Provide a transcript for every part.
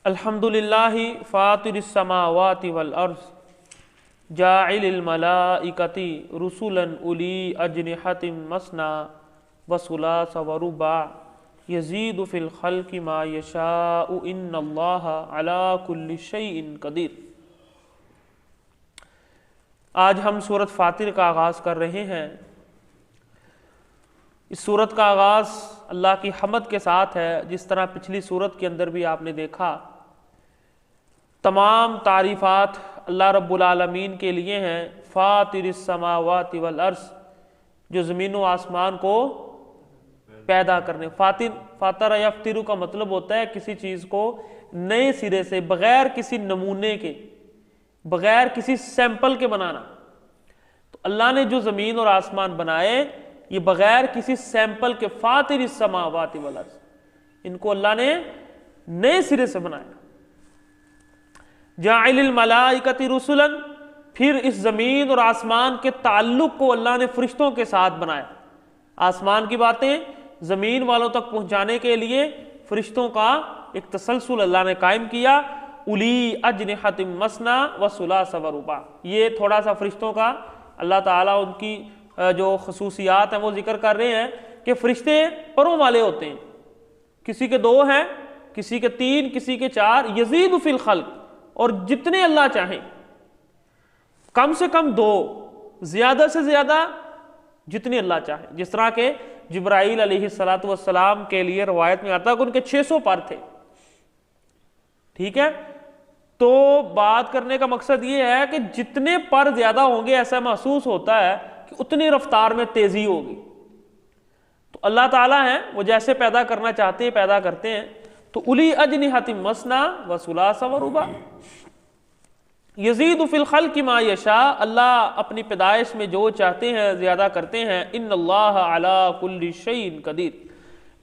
अल्हम्दुलिल्लाहि फातिरिस समावाति वल अर्ज़ जाइलिल मलाइकति रुसुलन उली अजनिहतिम मसना व सुलास व रुबा यज़ीदु फिल खल्क़ि मा यशाउ इन्नल्लाहा अला कुल्लि शैइन कदीर। आज हम सूरत फातिर का आगाज़ कर रहे हैं। इस सूरत का आगाज़ अल्लाह की हमद के साथ है। जिस तरह पिछली सूरत के अंदर भी आपने देखा, तमाम तारीफ़ात अल्लाह रब्बुल आलमीन के लिए हैं। फातिरिस समावाति वल अर्ज़, जो ज़मीन व आसमान को पैदा करने। फातर यफ्तिरु का मतलब होता है किसी चीज़ को नए सिरे से, बग़ैर किसी नमूने के, बग़ैर किसी सैंपल के बनाना। तो अल्लाह ने जो ज़मीन और आसमान बनाए, ये बग़ैर किसी सैंपल के, फातिरिस समावाति वल अर्ज़, इनको अल्लाह ने नए सिरे से बनाया। जाइलिल मलाइकति रुसुलन, फिर इस ज़मीन और आसमान के ताल्लुक़ को अल्लाह ने फरिश्तों के साथ बनाया। आसमान की बातें ज़मीन वालों तक पहुँचाने के लिए फरिश्तों का एक तसलसल अल्लाह ने कायम किया। उली अजनिहतिम मसना व सुलास व रुबा, ये थोड़ा सा फरिश्तों का अल्लाह ताला उनकी जो खसूसियात हैं वो जिक्र कर रहे हैं कि फरिश्ते परों वाले होते हैं। किसी के 2 हैं, किसी के 3, किसी के 4। यज़ीदु फिल खल्क़, और जितने अल्लाह चाहें, कम से कम 2, ज्यादा से ज्यादा जितने अल्लाह चाहे। जिस तरह के जिब्राईल अलैहिस्सलातु वस्सलाम के लिए रवायत में आता है कि उनके 600 पर थे। ठीक है, तो बात करने का मकसद ये है कि जितने पर ज्यादा होंगे, ऐसा महसूस होता है कि उतनी रफ्तार में तेजी होगी। तो अल्लाह ताला है, वो जैसे पैदा करना चाहते हैं पैदा करते हैं। तो उली अजनिहतिम मसना व सुलास व रुबा यज़ीदु फिल खल्क़ि मा यशा, अल्लाह अपनी पैदाइश में जो चाहते हैं ज्यादा करते हैं। इन्नल्लाहा अला कुल्लि शैइन कदीर।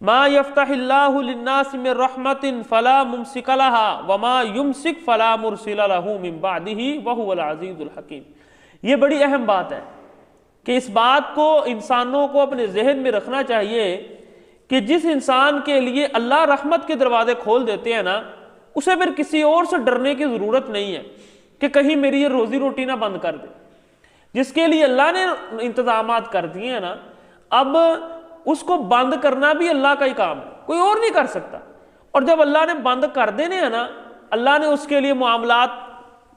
मा यफ्तहिल्लाहु लिन्नासि मिर रहमतिन फला मुमसिक लहा व मा युमसिक फला मुरसिल लहु मिन बादिही व हुवल अज़ीज़ुल हकीम। ये बड़ी अहम बात है कि इस बात को इंसानों को अपने जहन में रखना चाहिए कि जिस इंसान के लिए अल्लाह रहमत के दरवाजे खोल देते हैं ना, उसे फिर किसी और से डरने की जरूरत नहीं है कि कहीं मेरी ये रोजी रोटी ना बंद कर दे। जिसके लिए अल्लाह ने इंतजामात कर दिए हैं ना, अब उसको बंद करना भी अल्लाह का ही काम है, कोई और नहीं कर सकता। और जब अल्लाह ने बंद कर देने हैं ना, अल्लाह ने उसके लिए मामलात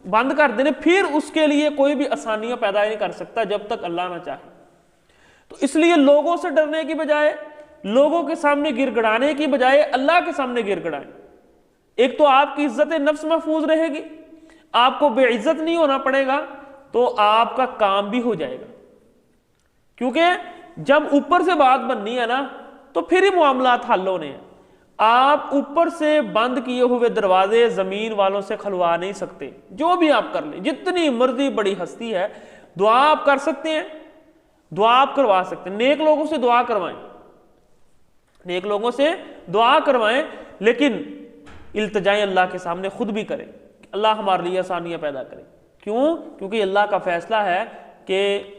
बंद कर देने, फिर उसके लिए कोई भी आसानियां पैदा नहीं कर सकता जब तक अल्लाह ना चाहे। तो इसलिए लोगों से डरने की बजाय, लोगों के सामने गिड़गिड़ाने की बजाय अल्लाह के सामने गिड़गिड़ाएं। एक तो आपकी इज्जत नफ्स महफूज रहेगी, आपको बेइज्जत नहीं होना पड़ेगा, तो आपका काम भी हो जाएगा। क्योंकि जब ऊपर से बात बननी है ना, तो फिर ही मामलात हल होने हैं। आप ऊपर से बंद किए हुए दरवाजे जमीन वालों से खुलवा नहीं सकते। जो भी आप कर लें, जितनी मर्जी बड़ी हस्ती है, दुआ आप कर सकते हैं, दुआ आप करवा सकते हैं। नेक लोगों से दुआ करवाएं, नेक लोगों से दुआ करवाएं, लेकिन इल्तिजाएं अल्लाह के सामने खुद भी करें। अल्लाह हमारे लिए आसानियां पैदा करे। क्यों? क्योंकि अल्लाह का फैसला है कि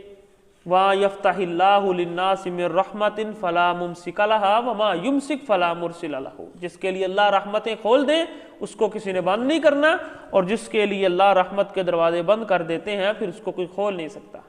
वा यफ्तहिल्लाहु लिन्नासि मिर रहमतिन फला मुमसिक लहा व मा युमसिक फला मुरसिल लहु। जिसके लिए अल्लाह रहमतें खोल दे, उसको किसी ने बंद नहीं करना, और जिसके लिए अल्लाह रहमत के दरवाजे बंद कर देते हैं, फिर उसको कोई खोल नहीं सकता।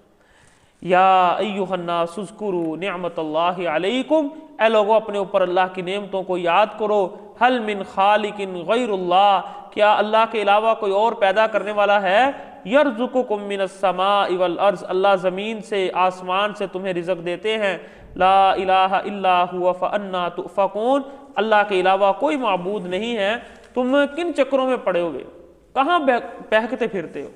या अय्युहन्नास उज़्कुरू निअमतल्लाहि अलैकुम, ऐ लोगों अपने ऊपर अल्लाह की नेमतों को याद करो। हल मिन खालिकिन गैरुल्लाह, क्या अल्लाह के अलावा कोई और पैदा करने वाला है? यर्ज़ुकुकुम मिनस समाइ वल अर्ज़, अल्लाह ज़मीन से आसमान से तुम्हें रिज़्क़ देते हैं। ला इलाहा इल्ला हुवा फ़अन्ना तुफ़कून, अल्लाह के अलावा कोई माबूद नहीं है, तुम किन चक्रों में पड़े हुए, कहाँ बहकते फिरते हो।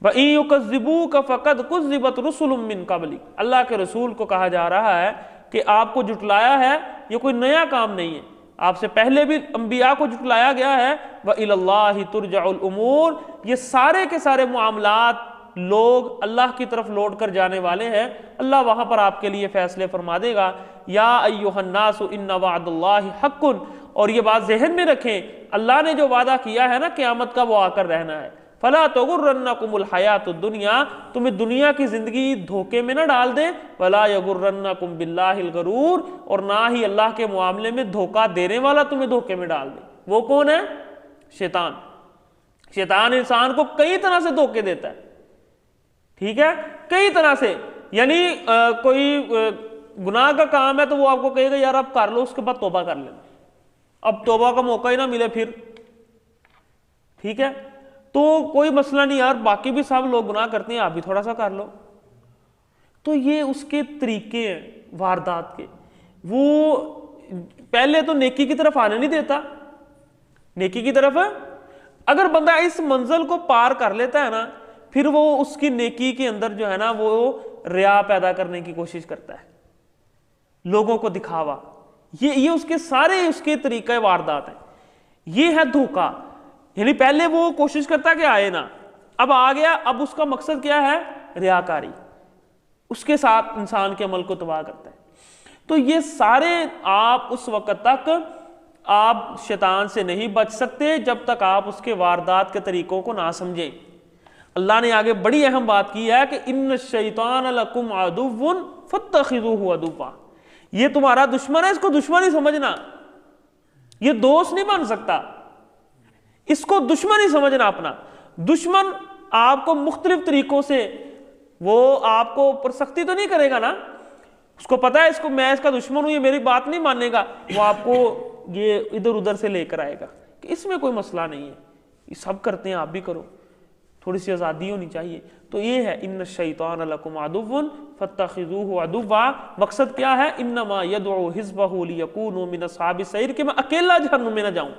वइयुकज़्ज़िबूक फ़क़द कुज़्ज़िबत रुसुलुम मिन क़ब्लिक, अल्लाह के रसूल को कहा जा रहा है कि आपको जुटलाया है, ये कोई नया काम नहीं है, आपसे पहले भी अंबिया को जुटलाया गया है। व इलल्लाहि तुरजउल उमूर, ये सारे के सारे मामलात लोग अल्लाह की तरफ लौट कर जाने वाले हैं। अल्लाह वहां पर आपके लिए फैसले फरमा देगा। या अय्युहन्नासु इन्ना वअदल्लाहि हक़्क़ुन, और ये बात जहन में रखें, अल्लाह ने जो वादा किया है ना क़यामत का, वो आकर रहना है। फला तगुर्रन्नकुमुल हयातुद दुनिया, तुम्हें दुनिया की जिंदगी धोखे में न डाल दे। वला यगुर्रन्नकुम बिल्लाहिल गरूर, और ना ही अल्लाह के मामले में धोखा देने वाला तुम्हें धोखे में डाल दे। वो कौन है? शैतान। शैतान इंसान को कई तरह से धोखे देता है, ठीक है, कई तरह से। यानी कोई गुनाह का काम है तो वो आपको कहेगा यार आप कर लो, उसके बाद तौबा कर लेना, अब तौबा का मौका ही ना मिले फिर, ठीक है, तो कोई मसला नहीं यार, बाकी भी सब लोग गुनाह करते हैं, आप भी थोड़ा सा कर लो। तो ये उसके तरीके हैं वारदात के। वो पहले तो नेकी की तरफ आने नहीं देता, नेकी की तरफ अगर बंदा इस मंजिल को पार कर लेता है ना, फिर वो उसकी नेकी के अंदर जो है ना वो रिया पैदा करने की कोशिश करता है, लोगों को दिखावा। ये उसके सारे उसके तरीके वारदात हैं। ये है धोखा। यानी पहले वो कोशिश करता कि आए ना, अब आ गया, अब उसका मकसद क्या है, रियाकारी, उसके साथ इंसान के अमल को तबाह करता है। तो ये सारे आप उस वक्त तक आप शैतान से नहीं बच सकते जब तक आप उसके वारदात के तरीकों को ना समझें। अल्लाह ने आगे बड़ी अहम बात की है कि इन्न शैतान लकुम अदुव्वुन फत्तखिज़ूहु अदुव्वा, ये तुम्हारा दुश्मन है, इसको दुश्मन ही समझना, ये दोस्त नहीं बन सकता, इसको दुश्मन ही समझना अपना। दुश्मन आपको मुख्तलिफ तरीकों से, वो आपको पर सख्ती तो नहीं करेगा ना, उसको पता है इसको मैं इसका दुश्मन हूं, ये मेरी बात नहीं मानेगा, वो आपको ये इधर उधर से लेकर आएगा कि इसमें कोई मसला नहीं है, ये सब करते हैं आप भी करो, थोड़ी सी आज़ादी होनी चाहिए। तो ये है इन्न शैतान लकुम अदुव्वुन फत्तखिज़ूहु अदुव्वा। मकसद क्या है, इन्नमा यदउ हिज़्बहु लियकूनु मिन अस्हाबिस सईर, कि मैं अकेला जहन्नुम में ना जाऊं।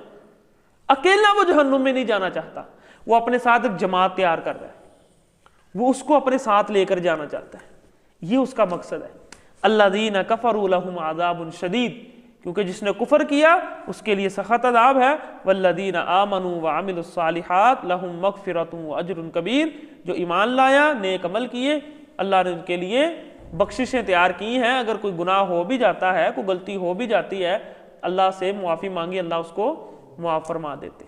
अकेला वो जहन्नुम में नहीं जाना चाहता, वो अपने साथ एक जमात तैयार कर रहा है, वो उसको अपने साथ लेकर जाना चाहता है, ये उसका मकसद है। अल्लज़ीना कफ़रू लहुम अज़ाबुन शदीद, क्योंकि जिसने कुफर किया उसके लिए सख्त अज़ाब है। वल्लज़ीना आमनू व अमिलुस सालिहात लहुम मग़फ़िरतुन व अज्रुन कबीर, जो ईमान लाया, नेक अमल किए, अल्लाह ने उनके लिए बख्शिशें तैयार की हैं। अगर कोई गुनाह हो भी जाता है, कोई गलती हो भी जाती है, अल्लाह से मुआफ़ी मांगी, अल्लाह उसको मुआफ़ फरमा देते।